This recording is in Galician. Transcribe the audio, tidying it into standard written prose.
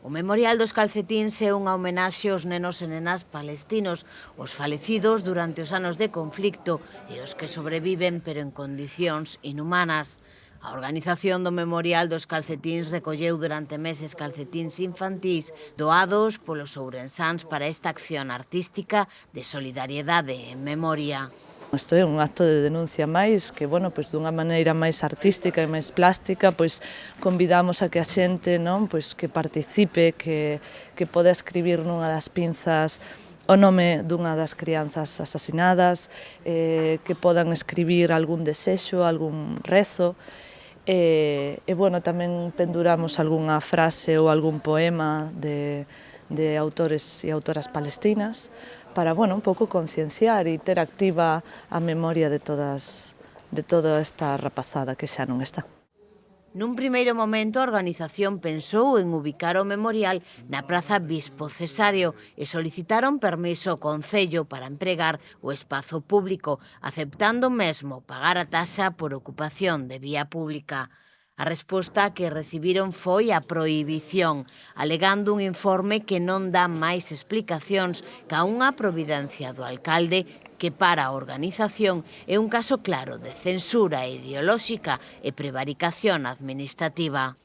O Memorial dos Calcetíns é unha homenaxe aos nenos e nenas palestinos, os falecidos durante os anos de conflicto e os que sobreviven pero en condicións inhumanas. A organización do Memorial dos Calcetíns recolleu durante meses calcetíns infantís doados polos ourensáns para esta acción artística de solidariedade en memoria. Isto é un acto de denuncia máis que, pois dunha maneira máis artística e máis plástica, pois convidamos a que a xente, pois que participe, que poda escribir nunha das pinzas o nome dunha das crianzas asasinadas, que podan escribir algún desexo, algún rezo, tamén penduramos algunha frase ou algún poema de autores e autoras palestinas para, un pouco concienciar e ter activa a memoria de toda esta rapazada que xa non está. Nun primeiro momento, a organización pensou en ubicar o memorial na Praza Bispo Cesario e solicitaron permiso ao Concello para empregar o espazo público, aceptando mesmo pagar a taxa por ocupación de vía pública. A resposta que recibiron foi a prohibición, alegando un informe que non dá máis explicacións ca unha providencia do alcalde que para a organización é un caso claro de censura ideolóxica e prevaricación administrativa.